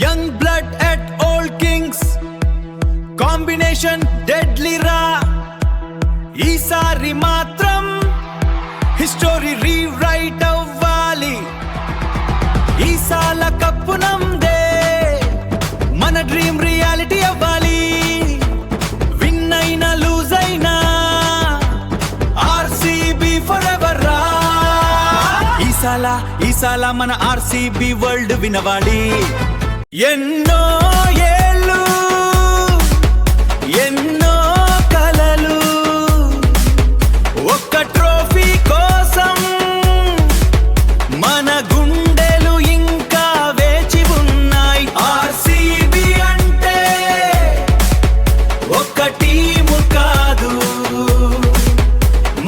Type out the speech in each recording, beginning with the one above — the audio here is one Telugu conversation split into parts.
Young blood at old Kings combination deadly రా. ఈసారి మాత్రం హిస్టరీ రీరైట్ అవ్వాలి. ఈసాల కప్పు నమ్దే, మన డ్రీమ్ రియాలిటీ అవ్వాలి. విన్ అయినా లూజ్ అయినా ఆర్సీబీ ఫరెవర్ రా. ఈసాల మన ఆర్సీబీ వరల్డ్ వినవాలి. ఎన్నో ఏళ్ళు ఎన్నో కలలు ఒక్క ట్రోఫీ కోసం మన గుండెలు ఇంకా వేచి ఉన్నాయి. ఆర్సీబీ అంటే ఒక్క టీము కాదు,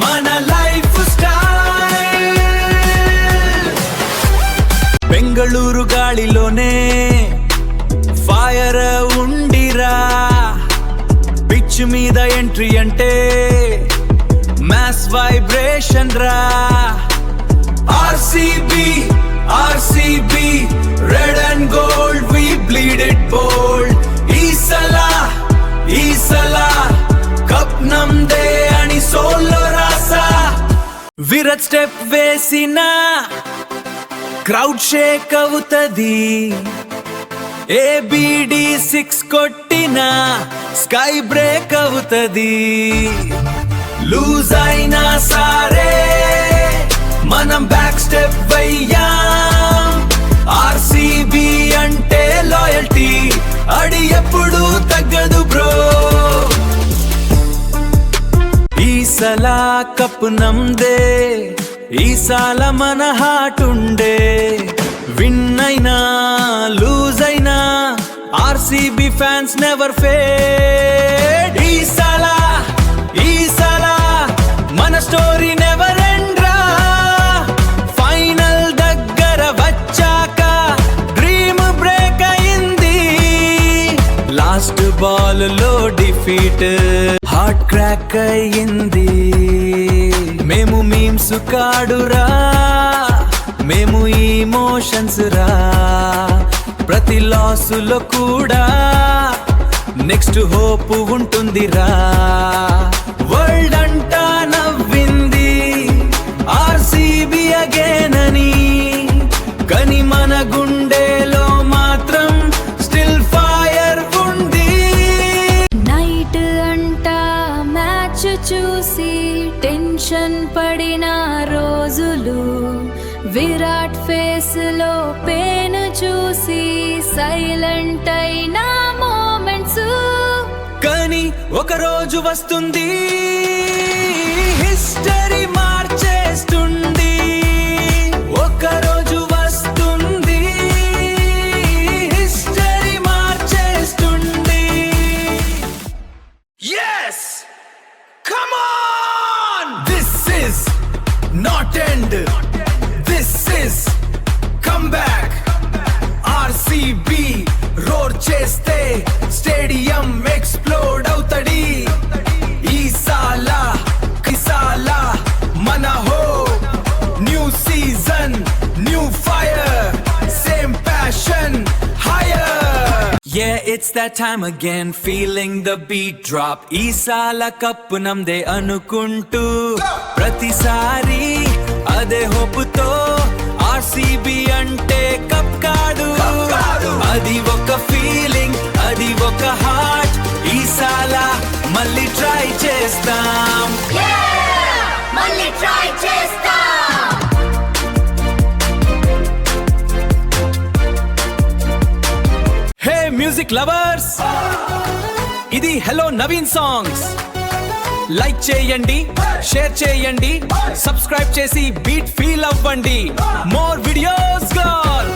మన లైఫ్ స్టైల్. బెంగళూరు గాలిలోనే ఫైర్ ఉండిరా. పిచ్ మీద ఎంట్రీ అంటే మాస్ వైబ్రేషన్ రా. RCB RCB red and gold we bleed it bold. ఈసలా కప్ నమ్దే అని సోల్లో రాసా. విరాట్ స్టెప్ వేసిన క్రౌడ్ షేక్ అవుతది. ఏబిడి 6 కొట్టిన స్కై బ్రేక్ అవుతది. లూజ్ అయినా సారే మనం బ్యాక్ స్టెప్ వెయ్యాం. ఆర్సీబీ అంటే లాయల్టీ, అడి ఎప్పుడు తగ్గదు బ్రో. ఈసల కప్ నమ్దే, ఈసాల మన హార్ట్ ఉండే. విన్ అయినా లూజ్ అయినా RCB fans never fade. Esala మన స్టోరీ నెవర్ ఎండ్ రా. ఫైనల్ దగ్గర వచ్చాక డ్రీమ్ బ్రేక్ అయింది. లాస్ట్ బాల్ లో డిఫీట్ హార్ట్ క్రాక్ అయింది. మేము మీమ్స్ కాడురా, మేము ఇమోషన్స్ రా. ప్రతి లాసులో కూడా నెక్స్ట్ హోప్ ఉంటుందిరా. వరల్డ్ అంటా నవ్వింది ఆర్సీబీ అగైన్ అని, కానీ మన గుండెలో మాత్రం స్టిల్ ఫైర్ ఉంది. నైట్ అంటా మ్యాచ్ చూసి టెన్షన్ పడిన రోజులు, విరాట్ ఫేస్ లో పెయిన్ చూసి సైలెంట్ అయిన మూమెంట్స్. కానీ ఒక రోజు వస్తుంది హిస్టరీ మార్చేస్తుంది. ఒక రోజు వస్తుంది హిస్టరీ మార్చేస్తుంది. yes come on, this is not end, this is comeback. RCB roar చేస్తే స్టేడియం ఎక్స్ప్లోడ్ అవుతడి. ఈసాల మన hope, new season new fire, same passion higher. Yeah, it's that time again, feeling the beat drop. ఈసాల కప్పు నమ్దే అనుకుంటూ ప్రతిసారి అదే హోపుతో. ఆర్సీబీ అంటే కప్ కాదు, అది ఒక ఫీలింగ్, అది ఒక హార్ట్. ఈసాల మళ్ళీ ట్రై చేస్తాం, మళ్ళీ ట్రై చేస్తాం. హే మ్యూజిక్ లవర్స్, ఇది హలో నవీన్ సాంగ్స్. లైక్ చేయండి, షేర్ చేయండి, సబ్స్క్రైబ్ చేసి బీట్ ఫీల్ అవ్వండి. More videos girl.